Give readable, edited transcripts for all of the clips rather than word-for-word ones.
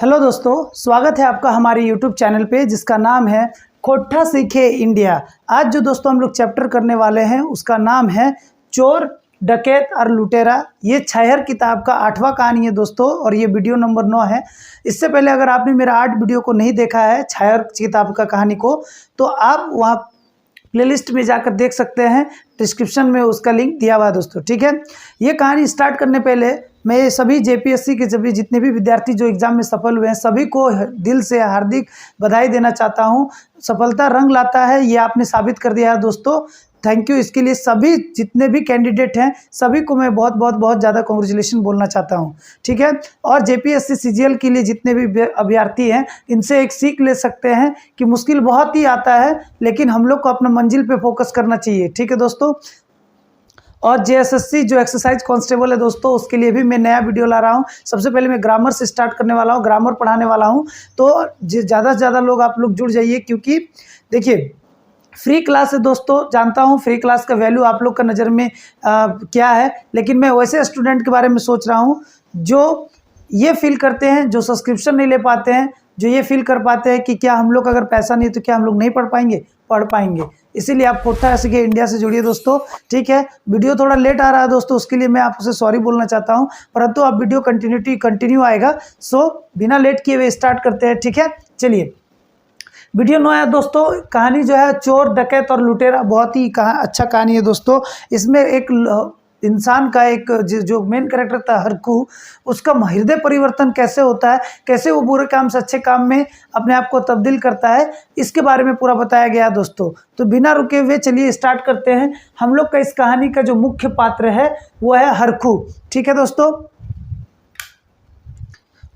Hello दोस्तों, स्वागत है आपका हमारे यूट्यूब चैनल पे जिसका नाम है खोटा सीखे इंडिया। आज जो दोस्तों हम लोग चैप्टर करने वाले हैं उसका नाम है चोर डकैत और लुटेरा। ये छायर किताब का 8वां कहानी है दोस्तों और ये वीडियो नंबर 9 है। इससे पहले अगर आपने मेरा 8 वीडियो को नहीं देखा है छायर किताब का कहानी को, तो आप वहाँ प्लेलिस्ट में जाकर देख सकते हैं, डिस्क्रिप्शन में उसका लिंक दिया हुआ है दोस्तों। ठीक है, ये कहानी स्टार्ट करने पहले मैं सभी जेपीएससी के सभी जितने भी विद्यार्थी जो एग्ज़ाम में सफल हुए हैं सभी को दिल से हार्दिक बधाई देना चाहता हूं। सफलता रंग लाता है, ये आपने साबित कर दिया है दोस्तों। थैंक यू इसके लिए। सभी जितने भी कैंडिडेट हैं सभी को मैं बहुत ज़्यादा कॉन्ग्रेचुलेशन बोलना चाहता हूं। ठीक है, और जेपीएससी सीजीएल के लिए जितने भी अभ्यर्थी हैं इनसे एक सीख ले सकते हैं कि मुश्किल बहुत ही आता है लेकिन हम लोग को अपना मंजिल पे फोकस करना चाहिए। ठीक है दोस्तों, और जेएसएससी जो एक्सरसाइज कांस्टेबल है दोस्तों उसके लिए भी मैं नया वीडियो ला रहा हूं। सबसे पहले मैं ग्रामर से स्टार्ट करने वाला हूं, ग्रामर पढ़ाने वाला हूं। तो ज़्यादा से ज़्यादा लोग आप लोग जुड़ जाइए, क्योंकि देखिए फ्री क्लास है दोस्तों। जानता हूं फ्री क्लास का वैल्यू आप लोग का नज़र में क्या है, लेकिन मैं वैसे स्टूडेंट के बारे में सोच रहा हूं जो ये फील करते हैं, जो सब्सक्रिप्शन नहीं ले पाते हैं, जो ये फील कर पाते हैं कि क्या हम लोग अगर पैसा नहीं तो क्या हम लोग नहीं पढ़ पाएंगे। इसीलिए आप खोटा सीखे इंडिया से जुड़िए दोस्तों। ठीक है, वीडियो थोड़ा लेट आ रहा है दोस्तों, उसके लिए मैं आपसे सॉरी बोलना चाहता हूं, परंतु अब वीडियो कंटिन्यू आएगा। सो बिना लेट किए हुए स्टार्ट करते हैं। ठीक है, चलिए वीडियो 9 है दोस्तों। कहानी जो है चोर डकैत और लुटेरा, बहुत ही अच्छा कहानी है दोस्तों। इसमें एक इंसान का एक जो मेन कैरेक्टर था हरकू, उसका हृदय परिवर्तन कैसे होता है, कैसे वो बुरे काम से अच्छे काम में अपने आप को तब्दील करता है, इसके बारे में पूरा बताया गया दोस्तों। तो बिना रुके हुए चलिए स्टार्ट करते हैं। हम लोग का इस कहानी का जो मुख्य पात्र है वो है हरकू। ठीक है दोस्तों,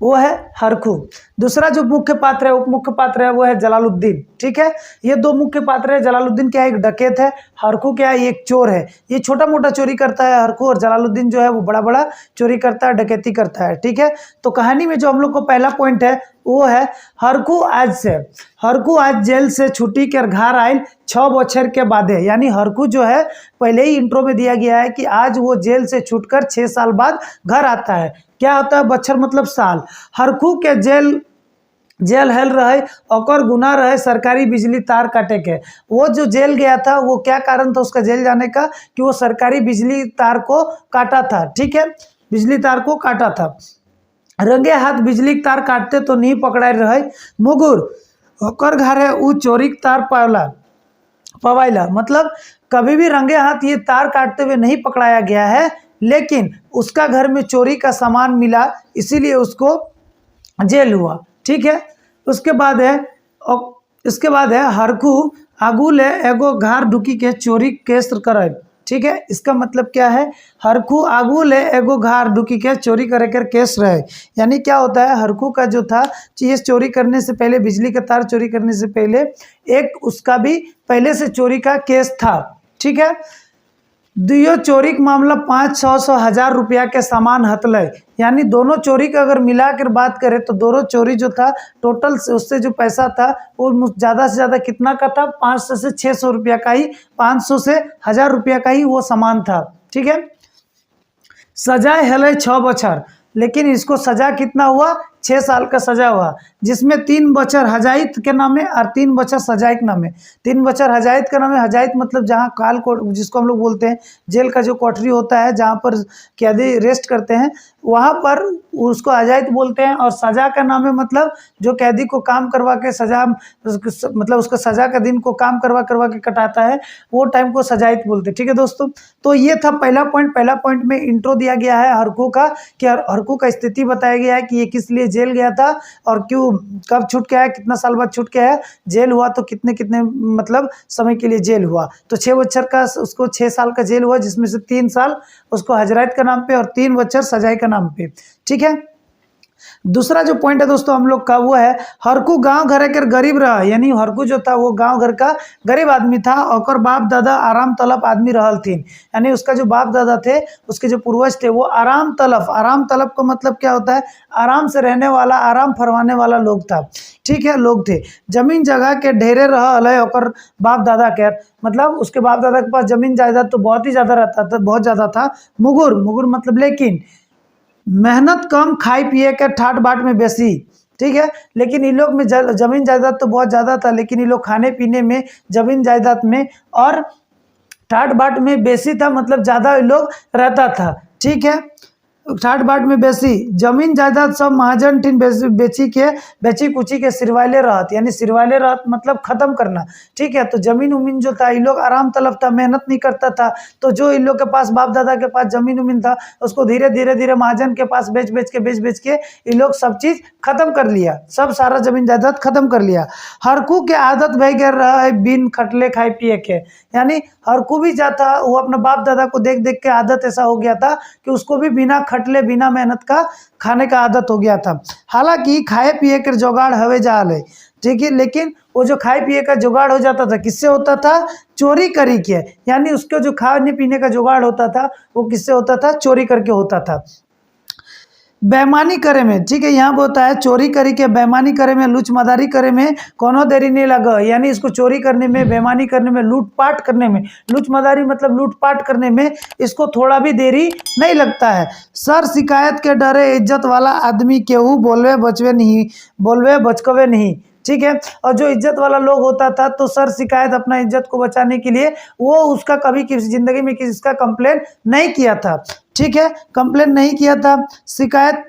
वो है हरकू। दूसरा जो मुख्य पात्र है, उप मुख्य पात्र है, वो है जलालुद्दीन। ठीक है, ये दो मुख्य पात्र है। जलालुद्दीन क्या है, एक डकैत है। हरकू क्या है, एक चोर है। ये छोटा मोटा चोरी करता है हरकू, और जलालुद्दीन जो है वो बड़ा बड़ा चोरी करता है, डकैती करता है। ठीक है, तो कहानी में जो हम लोग को पहला पॉइंट है वो है हरकू आज जेल से छुट्टी कर घर आयल 6 बछर के बाद है। यानी हरकू जो है, पहले ही इंट्रो में दिया गया है कि आज वो जेल से छूटकर 6 साल बाद घर आता है। क्या होता है बछर मतलब साल। हरकू के जेल हेल रहे और गुना रहे सरकारी बिजली तार काटे के। वो जो जेल गया था वो क्या कारण था उसका जेल जाने का, कि वो सरकारी बिजली तार को काटा था। ठीक है, बिजली तार को काटा था। रंगे हाथ बिजली तार काटते तो नहीं पकड़ाई रहे मुगुर ओकर घरे उ चोरी तार पवाइला। मतलब कभी भी रंगे हाथ ये तार काटते हुए नहीं पकड़ाया गया है, लेकिन उसका घर में चोरी का सामान मिला, इसीलिए उसको जेल हुआ। ठीक है, उसके बाद है हरकू आगू ले एगो घर ढुकी के चोरी केस करे। ठीक है, इसका मतलब क्या है, हरकू आगू ले एगो घर ढुकी के चोरी करे कर केस रहे। यानी क्या होता है, हरकू का जो था चीज़ चोरी करने से पहले, बिजली का तार चोरी करने से पहले एक उसका भी पहले से चोरी का केस था। ठीक है, दुयो चोरी का मामला 500 हजार रुपया के सामान हतले। यानी दोनों चोरी का अगर मिला कर बात करें तो दोनों चोरी जो था टोटल से उससे जो पैसा था वो ज़्यादा से ज़्यादा कितना का था, 500 से 600 रुपया का ही, 500 से 1000 रुपया का ही वो सामान था। ठीक है, सजाए हेले 6 बछर, लेकिन इसको सजा कितना हुआ, 6 साल का सजा हुआ, जिसमें 3 बछर हजाइत के नाम है और 3 बछर सजाए के नाम है। 3 बछर हजाइत का नाम है। हजाइत मतलब जहाँ काल कोट जिसको हम लोग बोलते हैं, जेल का जो कोठरी होता है जहाँ पर कैदी रेस्ट करते हैं, वहाँ पर उसको हजाइत बोलते हैं। और सजा का नाम है मतलब जो कैदी को काम करवा के सजा, मतलब उसका सजा का दिन को काम करवा के कटाता है, वो टाइम को सजाइत बोलते हैं। ठीक है दोस्तों, तो ये था पहला पॉइंट में इंट्रो दिया गया है हरकू का, कि हरकू का स्थिति बताया गया है कि ये किस लिए जेल गया था और क्यों, कब छूट के आया, कितना साल बाद छूट के आया, जेल हुआ तो कितने मतलब समय के लिए जेल हुआ। तो 6 बछर का उसको 6 साल का जेल हुआ, जिसमें से 3 साल उसको हजराइत का नाम पे और 3 बछर सजाई का नाम पे। ठीक है, दूसरा जो पॉइंट है दोस्तों हम लोग का वो है हरकू गांव घर के गरीब रहा। यानी हरकू जो था वो गांव घर का गरीब आदमी था, और बाप दादा आराम तलब आदमी रहल थीन। यानी उसका जो बाप दादा थे, उसके जो पूर्वज थे वो आराम तलब का मतलब क्या होता है, आराम से रहने वाला, आराम फरमाने वाला लोग था। ठीक है, लोग थे। जमीन जगह के ढेरे रहल है और बाप दादा के, मतलब उसके बाप दादा के पास जमीन जायदाद तो बहुत ही ज़्यादा रहता था, बहुत ज़्यादा था। मुगुर मतलब लेकिन मेहनत कम, खाई पिए के ठाट बाट में बेसी। ठीक है। लेकिन इन लोग में जमीन जायदाद तो बहुत ज़्यादा था, लेकिन ये लोग खाने पीने में, जमीन जायदाद में और ठाट बाट में बेसी था, मतलब ज़्यादा लोग रहता था। ठीक है, ठाट बाट में बेसी जमीन जायदाद सब महाजन टीन बेची कुची के सिरवाले रहत, यानी सिरवाले रहत मतलब खत्म करना। ठीक है, तो जमीन उमीन जो था, इन लोग आराम तलब था, मेहनत नहीं करता था, तो जो इन लोग के पास बाप दादा के पास जमीन उमीन था उसको धीरे धीरे महाजन के पास बेच बेच के इन लोग सब चीज खत्म कर लिया, सब सारा जमीन जायदाद खत्म कर लिया। हरकू के आदत भय गए रहा है बिन खटले खाए पिए के, यानी हरकू भी जाता, वो अपना बाप दादा को देख देख के आदत ऐसा हो गया था कि उसको भी बिना खटले बिना मेहनत का खाने का आदत हो गया था। हालांकि खाए पिए के जुगाड़ हवे जाल है, ठीक है, लेकिन वो जो खाए पिए का जुगाड़ हो जाता था किससे होता था? चोरी करी के, यानी उसके जो खाने पीने का जुगाड़ होता था वो किससे होता था? चोरी करके होता था। बेईमानी करे में, ठीक है, यहाँ होता है चोरी करी के, बेईमानी करे में, लूच मदारी करे में कोनो देरी नहीं लगा, यानी इसको चोरी करने में, बेईमानी करने में, लूटपाट करने में, लूच मदारी मतलब लूटपाट करने में इसको थोड़ा भी देरी नहीं लगता है। सर शिकायत के डरे इज्जत वाला आदमी केहू बोलवे बचकवे नहीं, ठीक है। और जो इज्जत वाला लोग होता था तो सर शिकायत, अपना इज्जत को बचाने के लिए वो उसका कभी किसी जिंदगी में किसी का कंप्लेन नहीं किया था, ठीक है, कंप्लेन नहीं किया था। शिकायत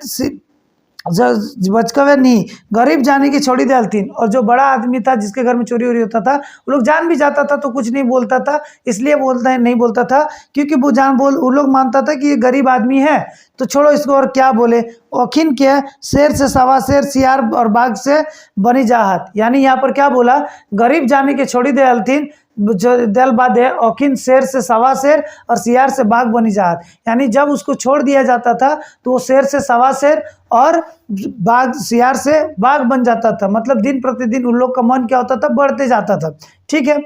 बचकवे नहीं, गरीब जाने की छोड़ी डालती, और जो बड़ा आदमी था जिसके घर में चोरी वोरी होता था वो लोग जान भी जाता था तो कुछ नहीं बोलता था, इसलिए नहीं बोलता था क्योंकि वो लोग मानता था कि ये गरीब आदमी है तो छोड़ो इसको, और क्या बोले। औखिन के शेर से सवा शेर, सियार और बाघ से बनी जाहत, यानी यहाँ पर क्या बोला? गरीब जाने की छोड़ी दे अलथिन, जो दल बाद है औखिन शेर से सवा शेर और सियार से बाघ बनी जात, यानी जब उसको छोड़ दिया जाता था तो वो शेर से सवा शेर और बाघ सियार से बाघ बन जाता था, मतलब दिन प्रतिदिन उन लोग का मन क्या होता था? बढ़ते जाता था, ठीक है।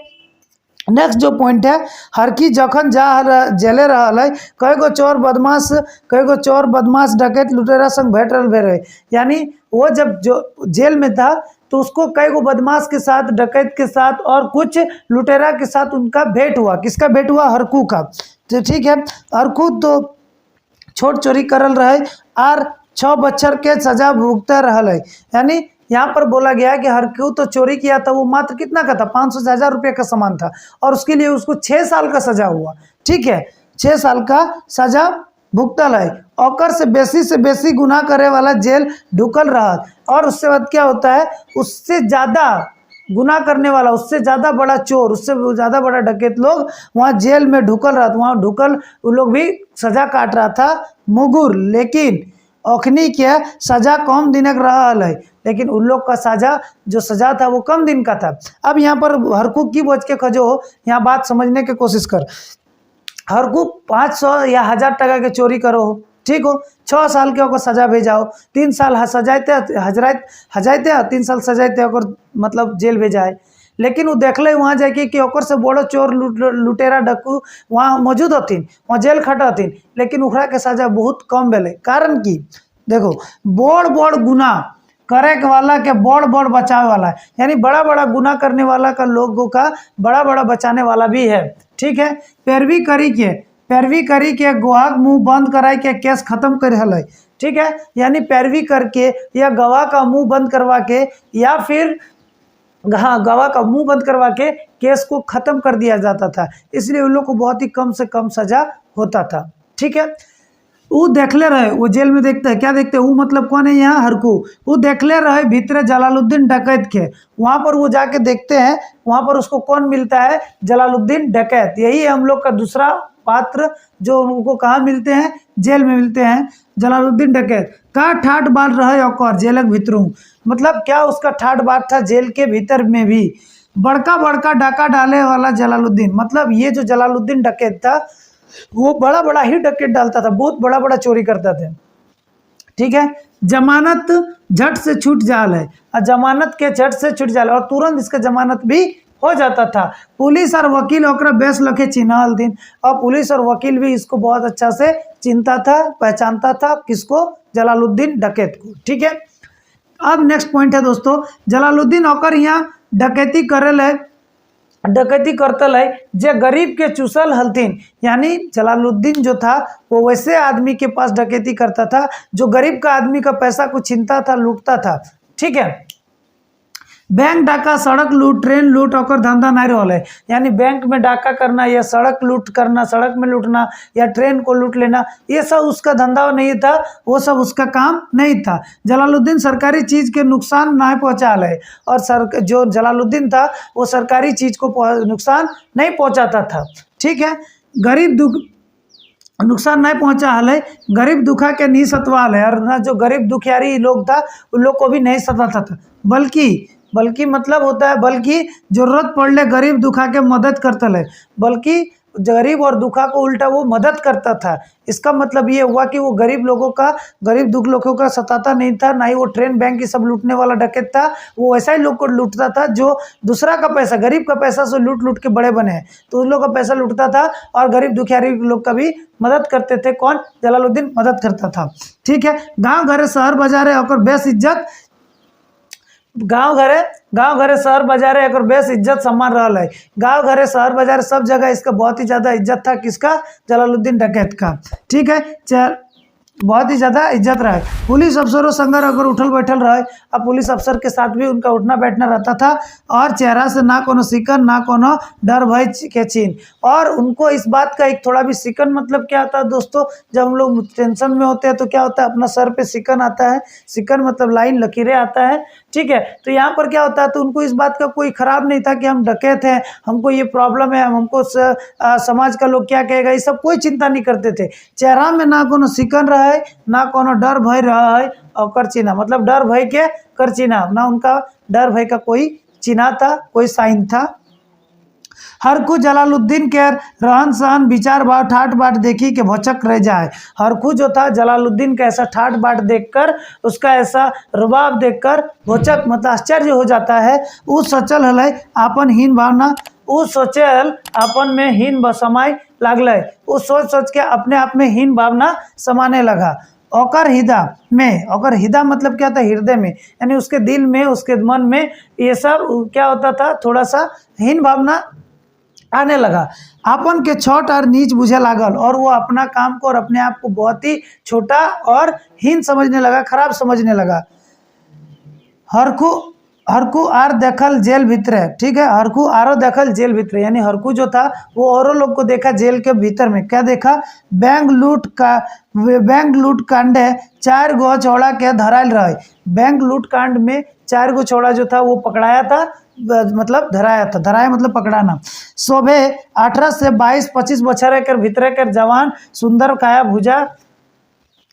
नेक्स्ट जो पॉइंट है, हरकी जखन जेले रहल है कई गो चोर बदमाश डकैत लुटेरा संग भेट रहे, यानी वो जब जो जेल में था तो उसको कई गो बदमाश के साथ, डकैत के साथ और कुछ लुटेरा के साथ उनका भेंट हुआ। किसका भेंट हुआ? हरकू का, तो ठीक है। हरकू तो छोट चोरी करल रहे और 6 बच्चर के सजा भुगता रहल है, यानी यहाँ पर बोला गया कि हरकू तो चोरी किया था, वो मात्र कितना का था? 500 से 1000 रुपये का सामान था, और उसके लिए उसको 6 साल का सजा हुआ, ठीक है, 6 साल का सजा भुगतल है। औकर से बेसी गुनाह करे वाला जेल ढुकल रहा, और उससे बाद क्या होता है? उससे ज़्यादा गुनाह करने वाला, उससे ज़्यादा बड़ा चोर, उससे ज़्यादा बड़ा डकैत लोग वहाँ जेल में ढुकल रहा, वहाँ ढुकल वो लोग भी सजा काट रहा था मुगुर, लेकिन औखनी के सजा कम दिनक रहल है, लेकिन उन लोग का सजा था वो कम दिन का था। अब यहाँ पर हरकू की बच के खजो, यहाँ बात समझने की कोशिश कर। हरकू 500 या 1000 टका के चोरी करो, ठीक हो, 6 साल के ओकर सजा भेजाओ, 3 साल हजाइते 3 साल सजाइते ओकर मतलब जेल भेजाए, लेकिन वो देखल वहाँ जाके कि ओकर से बड़ो चोर लुटेरा डकू वहाँ मौजूद हथिन, वहाँ जेल खट हथिन, लेकिन ओकरा के सजा बहुत कम भेले। कारण कि देखो, बड़ गुनाह करे वाला के बड़ बचावे वाला है, यानी बड़ा गुनाह करने वाला का लोगों का बड़ा बचाने वाला भी है, ठीक है। पैरवी करी के गुहाक मुंह बंद कराई के केस खत्म कर हल, ठीक है, यानी पैरवी करके या गवाह का मुंह बंद करवा के या फिर गवाह का मुंह बंद करवा के केस को खत्म कर दिया जाता था, इसलिए उन लोग को बहुत ही कम से कम सजा होता था, ठीक है। वो देखले रहे, वो जेल में देखते हैं, क्या देखते हैं? वो मतलब कौन है यहाँ? हरकू। वो देखले रहे भीतर जलालुद्दीन डकैत के, वहाँ पर वो जाके देखते हैं, वहाँ पर उसको कौन मिलता है? जलालुद्दीन डकैत। यही है हम लोग का दूसरा पात्र जो उनको कहाँ मिलते हैं? जेल में मिलते हैं, जलालुद्दीन डकैत का ठाट बाट रहे और जेलक भीतरू, मतलब क्या उसका ठाट बाट था जेल के भीतर में भी। बड़का डाका डाले वाला जलालुद्दीन, मतलब ये जो जलालुद्दीन डकैत था वो बड़ा ही डकैत डालता था, बहुत बड़ा चोरी करता था, ठीक है। जमानत झट से छूट जाल है, और जमानत के झट से छूट जाल और तुरंत इसका जमानत भी हो जाता था। पुलिस और वकील ओकरा बेस लखे चिन्हल दिन, और पुलिस और वकील भी इसको बहुत अच्छा से चिंता था, पहचानता था, किसको? जलालुद्दीन डकैत को, ठीक है। अब नेक्स्ट पॉइंट है दोस्तों, जलालुद्दीन ओकर यहाँ डकैती करतल है जे गरीब के चूसल हलथिन, यानी जलालुद्दीन जो था वो वैसे आदमी के पास डकैती करता था जो गरीब का आदमी का पैसा को छीनता था, लूटता था, ठीक है। बैंक डाका, सड़क लूट, ट्रेन लूट और धंधा नहीं रहल है। यानी बैंक में डाका करना या सड़क लूट करना, सड़क में लूटना या ट्रेन को लूट लेना, ये सब उसका धंधा नहीं था, वो सब उसका काम नहीं था। जलालुद्दीन सरकारी चीज़ के नुकसान नहीं पहुँचा है, और जो जलालुद्दीन था वो सरकारी चीज़ को नुकसान नहीं पहुँचाता था। ठीक है। गरीब दुख नुकसान नहीं पहुंचा है, गरीब दुखा के नहीं सतवाल है, और ना जो गरीब दुखियारी लोग था उन लोग को भी नहीं सताता था, बल्कि मतलब होता है बल्कि जरूरत पड़ने गरीब दुखा के मदद करता है, बल्कि गरीब और दुखा को उल्टा वो मदद करता था। इसका मतलब ये हुआ कि वो गरीब दुख लोगों का सताता नहीं था, ना ही वो ट्रेन बैंक की सब लूटने वाला डकैत था। वो ऐसा ही लोग को लूटता था जो दूसरा का पैसा, गरीब का पैसा से लूट के बड़े बने हैं, तो उन लोग का पैसा लूटता था और गरीब दुखियारी लोग का भी मदद करते थे। कौन? जलालुद्दीन मदद करता था। ठीक है। गाँव घरे शहर बाजारे और बेस इज्जत, गाँव घरे शहर बाजारे एक बेस इज्जत सम्मान रहा है। गाँव घरे शहर बाजार सब जगह इसका बहुत ही ज़्यादा इज्जत था। किसका? जलालुद्दीन डकैत का। ठीक है। बहुत ही ज़्यादा इज्जत रहा है। पुलिस अफसरों संगर अगर उठल बैठल रहे, अब पुलिस अफसर के साथ भी उनका उठना बैठना रहता था, और चेहरा से ना कोनो सिकन ना कोनो डर भय के चिन्ह। और उनको इस बात का एक थोड़ा भी सिकन मतलब क्या होता है दोस्तों, जब हम लोग टेंशन में होते हैं तो क्या होता है, अपना सर पे सिकन आता है, सिकन मतलब लाइन लकीरें आता है। ठीक है। तो यहाँ पर क्या होता है, तो उनको इस बात का कोई खराब नहीं था कि हम डकैत हैं, हमको ये प्रॉब्लम है, हमको समाज का लोग क्या कहेगा, ये सब कोई चिंता नहीं करते थे। चेहरा में ना कोनो सिकन रहा है, ना कोनो डर भय रहा है, और कर चिन्हा मतलब डर भय के कर चिन्हा, ना उनका डर भय का कोई चिन्हा था, कोई साइन था। हरखू जलालुद्दीन के रहन सहन विचार भाव ठाट बाट देखी के भौचक रह जाए। हरखू जो था जलालुद्दीन का ऐसा ठाट बाट देखकर, उसका ऐसा रुबाब देखकर भौचक मतलब आश्चर्य हो जाता है। उ सोचल हलै आपन हीन भावना, उ सोचल अपन में हीन समाय लागल, उ सोच के अपने आप में हीन भावना समाने लगा। ओकर हिदा मतलब क्या था, हृदय में, यानी उसके दिल में, उसके मन में ये सब क्या होता था, थोड़ा सा हीन भावना आने लगा। अपन के छोट और नीच बुझे लागल, और वो अपना काम को और अपने आप को बहुत ही छोटा और हीन समझने लगा, खराब समझने लगा। हरखू आर देखल जेल भीतर। ठीक है। हरखू आरो देखल जेल भीतर, यानी हरखू जो था वो औरों लोग को देखा जेल के भीतर में। क्या देखा? बैंक लूट कांडे 4 गो छोड़ा के धरायल रहे। बैंक लूट कांड में 4 गो छोड़ा जो था वो पकड़ाया था, मतलब धराया था, धराया मतलब पकड़ाना। शोभे 18 से 22-25 बछर के भीतर के जवान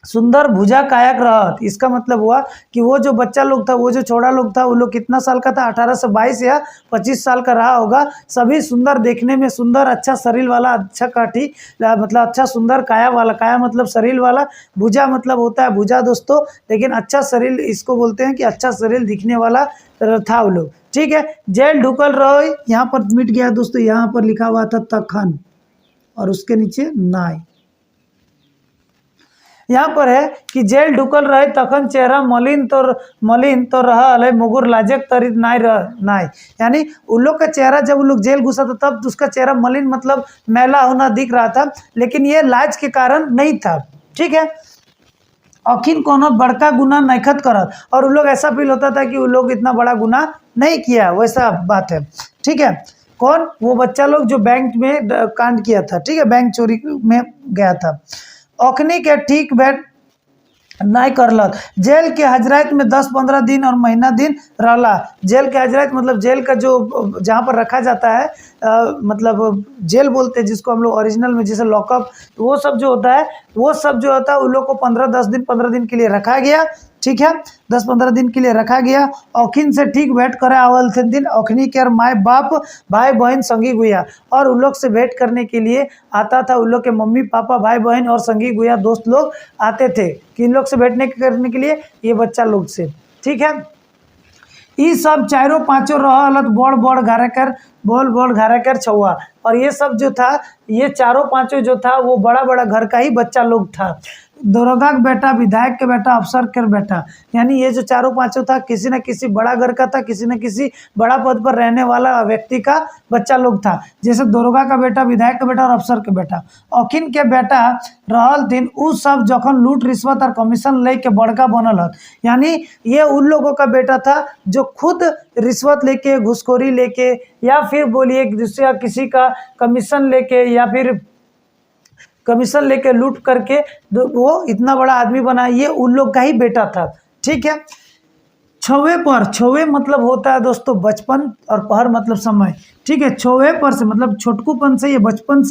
सुंदर भुजा कायक रहत। इसका मतलब हुआ कि वो जो बच्चा लोग था, वो जो छोड़ा लोग था, वो लोग कितना साल का था, 18 से 22 या 25 साल का रहा होगा। सभी सुंदर, देखने में सुंदर, अच्छा शरीर वाला, अच्छा काठी मतलब अच्छा सुंदर काया वाला, काया मतलब शरीर वाला, भुजा मतलब होता है भुजा दोस्तों, लेकिन अच्छा शरीर इसको बोलते हैं कि अच्छा शरीर दिखने वाला था वो लोग। ठीक है। जेल ढुकल रहो, यहाँ पर मिट गया दोस्तों, यहाँ पर लिखा हुआ था तखन और उसके नीचे नाय। यहाँ पर है कि जेल ढुकल रहे तखन चेहरा मलिन तो रहा मुगुर लाजक तरीत नाय, यानी उन लोग का चेहरा जब उन लोग जेल घुसा था तब उसका चेहरा मलिन मतलब मैला होना दिख रहा था, लेकिन ये लाज के कारण नहीं था। ठीक है। अखिन कोनो बड़का गुना नैखत करत, और उन लोग ऐसा फील होता था कि उन लोग इतना बड़ा गुना नहीं किया, वैसा बात है। ठीक है। कौन? वो बच्चा लोग जो बैंक में कांड किया था। ठीक है। बैंक चोरी में गया था। ओखनी के ठीक बैठ नहीं करलक। जेल के हजरात में 10-15 दिन और महीना दिन रहला। जेल के हजरात मतलब जेल का जो जहाँ पर रखा जाता है, मतलब जेल बोलते हैं जिसको हम लोग ओरिजिनल में, जैसे लॉकअप, तो वो सब जो होता है उन लोग को 15 दिन के लिए रखा गया। ठीक है। 10-15 दिन के लिए रखा गया। औखिन से ठीक भेंट करे आवल थे दिन औखनी के माए बाप भाई बहन संगी गुया, और उन लोग से भेंट करने के लिए आता था, उन लोग के मम्मी पापा भाई बहन और संगी गुया दोस्त लोग आते थे कि इन लोग से भेंटने करने के लिए ये बच्चा लोग से। ठीक है। ये सब 4-5 रहलत बोल घारे कर छुआ, और ये सब जो था, ये 4-5 जो था वो बड़ा बड़ा घर का ही बच्चा लोग था। दरोगा का बेटा, विधायक के बेटा, अफसर के बेटा, यानी ये जो चारों पांचों था किसी न किसी बड़ा घर का था, किसी न किसी बड़ा पद पर रहने वाला व्यक्ति का बच्चा लोग था। जैसे दरोगा का बेटा, विधायक का बेटा और अफसर के बेटा। औखिन के बेटा रहल दिन उ सब जखन लूट रिश्वत और कमीशन ले के बड़का बनल हत, यानी ये उन लोगों का बेटा था जो खुद रिश्वत लेके, घूसखोरी लेके, या फिर बोलिए दूसरा किसी का कमीशन लेके, या फिर कमीशन लेके लूट करके वो इतना बड़ा आदमी बना, ये उन लोग का ही बेटा था। ठीक है। छवे पर, छवे मतलब होता है दोस्तों बचपन, और पहर मतलब समय। ठीक है। छवे पर से मतलब छोटकूपन से, ये बचपन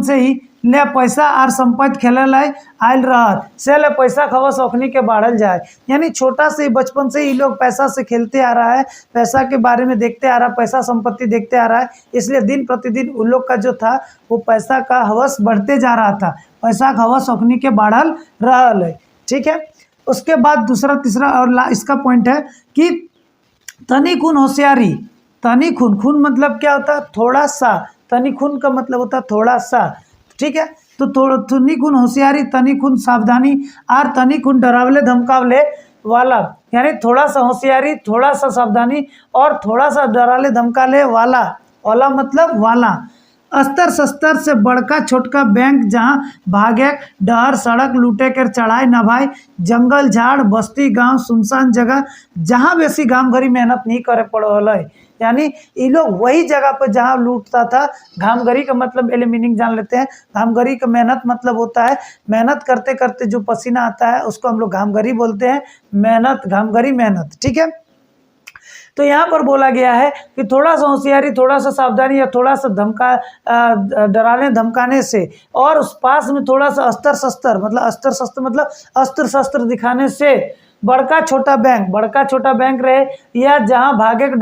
से ही ले पैसा आर संपत्ति खेले लाए आयल रहा से ले पैसा खवस ओखनी के बढ़ल जाए, यानी छोटा से बचपन से ही लोग पैसा से खेलते आ रहा है, पैसा के बारे में देखते आ रहा है, पैसा संपत्ति देखते आ रहा है, इसलिए दिन प्रतिदिन उन लोग का जो था वो पैसा का हवस बढ़ते जा रहा था, पैसा का हवस ओखनी के बढ़ल रहल है। ठीक है। उसके बाद दूसरा, तीसरा और इसका पॉइंट है कि तनी खून होशियारी। तनी खून, खून मतलब क्या होता है? थोड़ा सा। तनी खून का मतलब होता है थोड़ा सा। ठीक है। तो तनी खून होशियारी, तनी खून सावधानी, और तनी खून डरावले धमकावले वाला, यानी थोड़ा सा होशियारी, थोड़ा सा सावधानी और थोड़ा सा डरावले धमकाले वाला मतलब वाला। अस्तर शस्तर से बड़का छोटका बैंक जहाँ भागे डहर सड़क लूटे कर चढ़ाई न भाई, जंगल झाड़ बस्ती गांव सुनसान जगह जहाँ बेसी घाम घरी मेहनत नहीं करे पड़ल है, यानी ये लोग वही जगह पर जहाँ लूटता था। घामगरी का मतलब पहले मीनिंग जान लेते हैं। घामगरी का मेहनत मतलब होता है मेहनत करते करते जो पसीना आता है उसको हम लोग घामगरी बोलते हैं। मेहनत, घामगरी मेहनत। ठीक है। तो यहाँ पर बोला गया है कि थोड़ा सा होशियारी, थोड़ा सा सावधानी या थोड़ा सा डराने धमकाने से, और उस पास में थोड़ा सा अस्त्र शस्त्र दिखाने से बड़का छोटा बैंक रहे, या जहाँ भागे के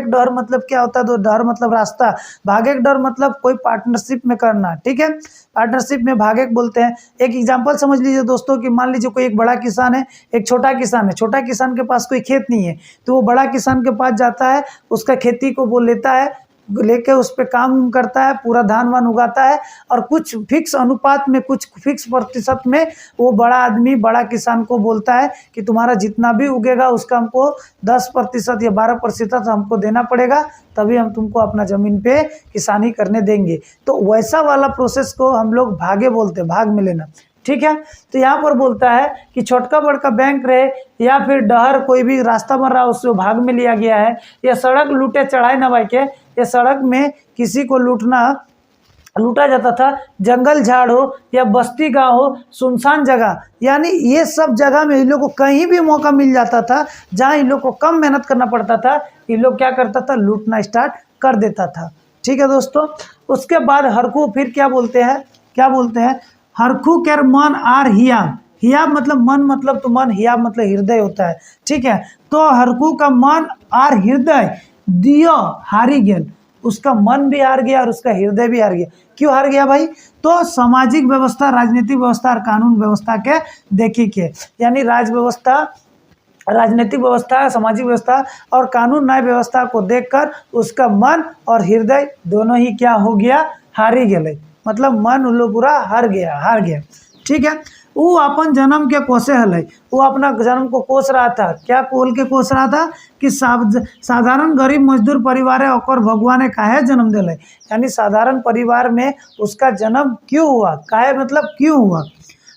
डर मतलब क्या होता है? तो डर मतलब रास्ता, भागे के डर मतलब कोई पार्टनरशिप में करना। ठीक है। पार्टनरशिप में भागे बोलते हैं। एक एग्जांपल समझ लीजिए दोस्तों कि मान लीजिए कोई एक बड़ा किसान है, एक छोटा किसान है। छोटा किसान के पास कोई खेत नहीं है, तो वो बड़ा किसान के पास जाता है, उसका खेती को वो लेता है, लेके उस पर काम करता है, पूरा धान वान उगाता है, और कुछ फिक्स अनुपात में, कुछ फिक्स प्रतिशत में वो बड़ा आदमी बड़ा किसान को बोलता है कि तुम्हारा जितना भी उगेगा उसका हमको 10% या 12% हमको देना पड़ेगा, तभी हम तुमको अपना ज़मीन पे किसानी करने देंगे। तो वैसा वाला प्रोसेस को हम लोग भागे बोलते हैं, भाग में लेना। ठीक है। तो यहाँ पर बोलता है कि छोटका बड़का बैंक रहे, या फिर डहर कोई भी रास्ता बन रहा उससे भाग में लिया गया है, या सड़क लूटे चढ़ाई न भाई के, या सड़क में किसी को लूटा जाता था, जंगल झाड़ हो या बस्ती गांव हो, सुनसान जगह, यानी ये सब जगह में इन लोग को कहीं भी मौका मिल जाता था जहां इन लोग को कम मेहनत करना पड़ता था, इन लोग क्या करता था? लूटना स्टार्ट कर देता था। ठीक है दोस्तों। उसके बाद हरकू फिर क्या बोलते हैं? हरखू केर मन आर हियाब। हियाब मतलब मन, मतलब तो मन, हियाब मतलब हृदय होता है। ठीक है। तो हरकू का मन आर हृदय दियो हारी गेल, उसका मन भी हार गया और उसका हृदय भी हार गया। क्यों हार गया भाई? तो सामाजिक व्यवस्था, राजनीतिक व्यवस्था और कानून व्यवस्था के देखी के, यानी राजनीतिक व्यवस्था, सामाजिक व्यवस्था और कानून न्याय व्यवस्था को देखकर उसका मन और हृदय दोनों ही क्या हो गया? हारी गए, मतलब मन उल्लू पूरा हार गया। ठीक है। वो अपन जन्म के कोसे हल, वो अपना जन्म को कोस रहा था। क्या बोल के कोस रहा था? कि साधारण गरीब मजदूर परिवार है और भगवान काहे जन्म दिले, यानी साधारण परिवार में उसका जन्म क्यों हुआ, काहे मतलब क्यों हुआ।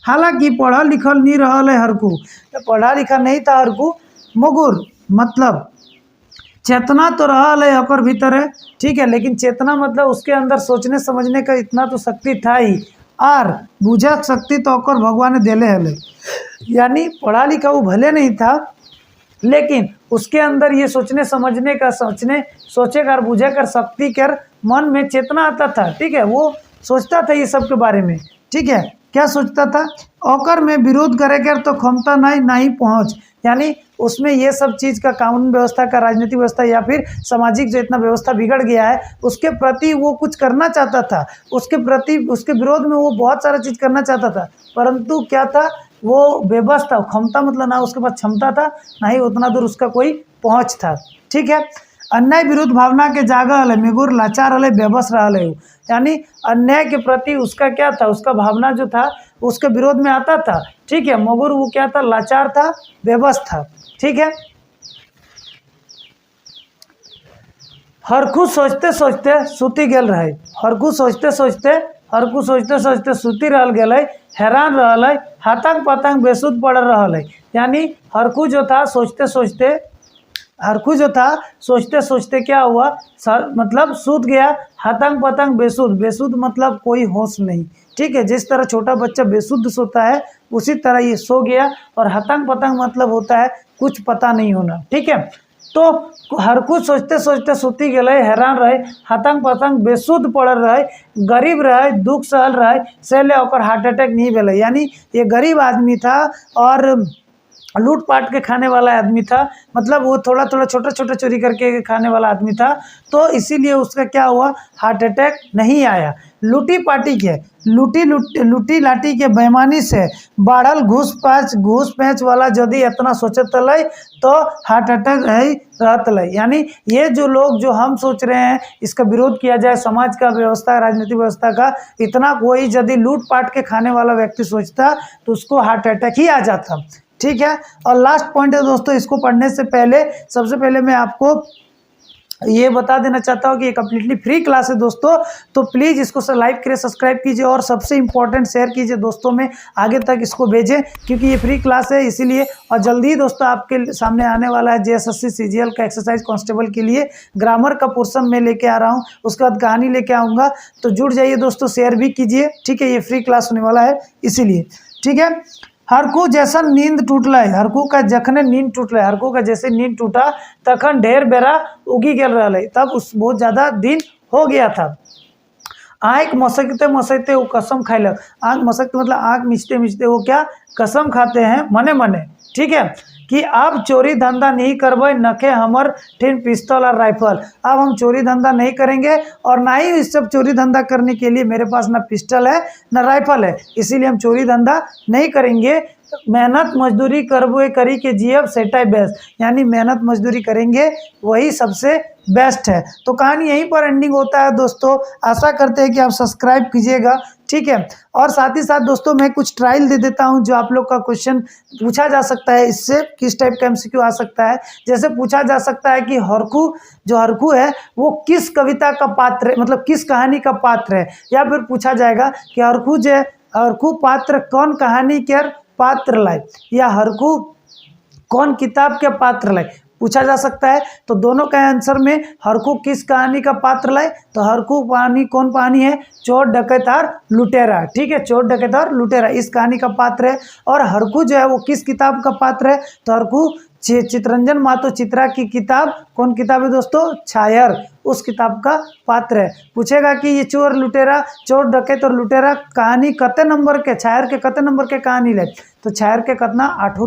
हालांकि पढ़ा लिखल नहीं रहल है हरकू, पढ़ा लिखा नहीं था हरकू, मगर मतलब चेतना तो रहल है ओकर भीतर है। ठीक है। लेकिन चेतना मतलब उसके अंदर सोचने समझने का इतना तो शक्ति था ही, और बुझक शक्ति तो ओकर भगवान ने देले हले, यानी पढ़ा लिखा वो भले नहीं था, लेकिन उसके अंदर ये सोचने समझने का, सोचेकर और बुझेकर शक्ति कर मन में चेतना आता था। ठीक है। वो सोचता था ये सब के बारे में। ठीक है। क्या सोचता था? ओकर में विरोध करे कर तो क्षमता नहीं पहुँच, यानी उसमें ये सब चीज़ का कानून व्यवस्था का, राजनीतिक व्यवस्था या फिर सामाजिक जो इतना व्यवस्था बिगड़ गया है उसके प्रति वो कुछ करना चाहता था, उसके प्रति, उसके विरोध में वो बहुत सारा चीज़ करना चाहता था, परंतु क्या था? वो बेबस था। क्षमता मतलब ना उसके पास क्षमता था, ना ही उतना दूर उसका कोई पहुँच था। ठीक है। अन्याय विरुद्ध भावना के जागा हल मेगुर लाचार हल बेबस रहल है, यानी अन्याय के प्रति उसका क्या था, उसका भावना जो था उसके विरोध में आता था। ठीक है, मगुर वो क्या था, लाचार था, बेबस था। ठीक है, हरखू सोचते सोचते सूती गेल रहे, हरखू सोचते सोचते सूती रहल गेल, हैरान रहल, हाथांग पातांग बेसुध पड़ रहल है, यानी हरखू जो था सोचते सोचते क्या हुआ, मतलब सूत गया, हाथांग पातांग बेसुध, बेसुध मतलब कोई होश नहीं। ठीक है, जिस तरह छोटा बच्चा बेसुध सोता है उसी तरह ये सो गया, और हाथांग पातांग मतलब होता है कुछ पता नहीं होना। ठीक है, तो हरखू सोचते सोचते सूती गए, हैरान रहे, हाथांग पातांग बेसुध पड़ल रहे, गरीब रहे, दुख सहल रहे, सहले ओकर हार्ट अटैक नहीं भेल, यानी ये गरीब आदमी था और लूटपाट के खाने वाला आदमी था, मतलब वो थोड़ा थोड़ा छोटा छोटा चोरी करके खाने वाला आदमी था, तो इसीलिए उसका क्या हुआ, हार्ट अटैक नहीं आया। लूटी लाटी के बेईमानी से बढ़ल घूस पैंच वाला यदि इतना सोचत है तो हार्ट अटैक रहत है, यानी ये जो लोग जो हम सोच रहे हैं इसका विरोध किया जाए, समाज का व्यवस्था, राजनीतिक व्यवस्था का, इतना कोई यदि लूटपाट के खाने वाला व्यक्ति सोचता तो उसको हार्ट अटैक ही आ जाता। ठीक है, और लास्ट पॉइंट है दोस्तों, इसको पढ़ने से पहले सबसे पहले मैं आपको ये बता देना चाहता हूँ कि ये कम्प्लीटली फ्री क्लास है दोस्तों, तो प्लीज़ इसको लाइक करिए, सब्सक्राइब कीजिए, और सबसे इम्पोर्टेंट शेयर कीजिए दोस्तों में, आगे तक इसको भेजें, क्योंकि ये फ्री क्लास है इसीलिए। और जल्दी ही दोस्तों आपके सामने आने वाला है JSSC CGL का एक्सरसाइज कांस्टेबल के लिए ग्रामर का पोर्शन में लेके आ रहा हूँ, उसके बाद कहानी लेके आऊँगा, तो जुड़ जाइए दोस्तों, शेयर भी कीजिए। ठीक है, ये फ्री क्लास होने वाला है इसीलिए। ठीक है, हरखू जैसा नींद टूटल, हरखू का जखने नींद टूटल, हरखू का जैसे नींद टूटा तखन ढेर बेरा उगी गेल रहा, तब उस बहुत ज़्यादा दिन हो गया था। आँख मसकते मसकते वो कसम खाइलक, आँख मसकते मतलब आँख मिचते मिचते वो क्या कसम खाते हैं मने मने। ठीक है, कि अब चोरी धंधा नहीं करबे, नखे हमर ठिन पिस्तौल और राइफल, अब हम चोरी धंधा नहीं करेंगे, और ना ही इस सब चोरी धंधा करने के लिए मेरे पास ना पिस्टल है ना राइफल है, इसीलिए हम चोरी धंधा नहीं करेंगे। मेहनत मजदूरी करबे करी के जियब सेटाई बेस्ट, यानी मेहनत मजदूरी करेंगे वही सबसे बेस्ट है। तो कहानी यहीं पर एंडिंग होता है दोस्तों, आशा करते हैं कि आप सब्सक्राइब कीजिएगा। ठीक है, और साथ ही साथ दोस्तों मैं कुछ ट्रायल दे देता हूं, जो आप लोग का क्वेश्चन पूछा जा सकता है, इससे किस टाइप का MCQ आ सकता है। जैसे पूछा जा सकता है कि हरखू है वो किस कविता का पात्र है, मतलब किस कहानी का पात्र है, या फिर पूछा जाएगा कि हरखू पात्र कौन कहानी के पात्र लाए, या हरखू कौन किताब के पात्र लाए, पूछा जा सकता है। तो दोनों का आंसर में हरखू किस कहानी का पात्र लाए, तो हरखू कहानी कौन कहानी है, चोर डकैत और लुटेरा। ठीक है, चोर डकैत और लुटेरा इस कहानी का पात्र है। और हरखू जो है वो किस किताब का पात्र है, तो हरखू चितरंजन मातो चित्रा की किताब, कौन किताब है दोस्तों, छायर, उस किताब का पात्र है। पूछेगा कि ये चोर डकैत और लुटेरा कहानी कते नंबर के, छायर के कते नंबर के कहानी लाए, तो छायर के कितना 8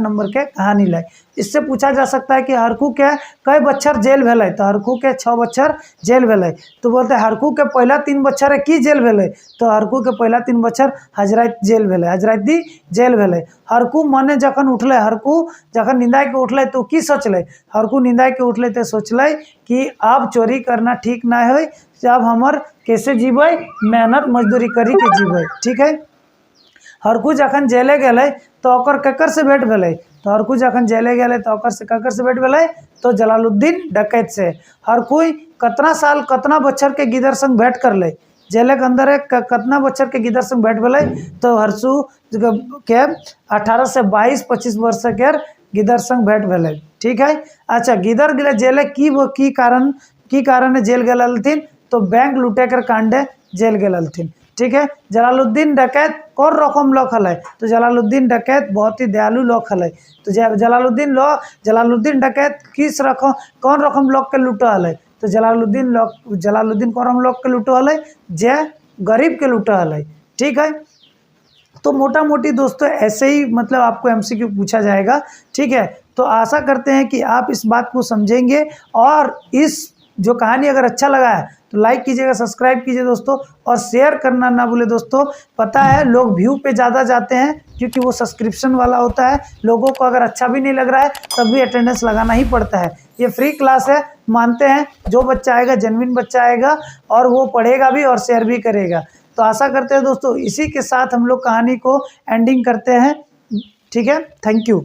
नंबर के कहानी लाए। इससे पूछा जा सकता है कि हरखू के कई बच्चर जेल भेलै, तो हरखू के 6 बच्चर जेल भेलै, तो बोलते हैं हरखू के पहला 3 बच्चर की जेल भेलै, तो हरखू के पहला 3 बच्चर हजराइती जेल भेलै। हरखू मने जखन उठले, हरखू जखन निंदा के उठले तो की सोचले, हरखू निंदा के उठले तो सोचले कि अब चोरी करना ठीक ना है, अब हमर कैसे जीवे, मेहनत मजदूरी करी के जीवे। ठीक है, हरखू जखन जेले गए तो ओकर ककर से भेंट भेलै, तो हरखू जखन जेले गए तो ओकर से ककर से भेंट भेलै, तो जलालुद्दीन डकैत से। हरखू कितना साल कितना बच्चर के गिदर संग भेंट कर ले, जेल के अंदर कितना बच्चर के गिदर संग भेंट भेलै, तो हरसू के 18 से 22-25 वर्ष के गिदर संग भेंट भेलै। ठीक है, अच्छा गिदर गिले जेल की कारण जेल गलथिन, तो बैंक लूटे कर कांडे जेल गलथिन। ठीक है, जलालुद्दीन डकैत कौन रकम लोग हल, तो जलालुद्दीन डकैत बहुत ही दयालु लोग हल, तो जलालुद्दीन डकैत कौन रकम लोग के लूटो हल, तो जलालुद्दीन कौन लोग के लूटो हल, जे गरीब के लूटो हल। ठीक है, तो मोटा मोटी दोस्तों ऐसे ही मतलब आपको MCQ पूछा जाएगा। ठीक है, तो आशा करते हैं कि आप इस बात को समझेंगे, और इस जो कहानी अगर अच्छा लगा है तो लाइक कीजिएगा, सब्सक्राइब कीजिए दोस्तों, और शेयर करना ना भूले दोस्तों। पता है लोग व्यू पे ज़्यादा जाते हैं क्योंकि वो सब्सक्रिप्शन वाला होता है, लोगों को अगर अच्छा भी नहीं लग रहा है तब भी अटेंडेंस लगाना ही पड़ता है, ये फ्री क्लास है, मानते हैं जो बच्चा आएगा जेन्युइन बच्चा आएगा और वो पढ़ेगा भी और शेयर भी करेगा। तो आशा करते हैं दोस्तों इसी के साथ हम लोग कहानी को एंडिंग करते हैं। ठीक है, थैंक यू।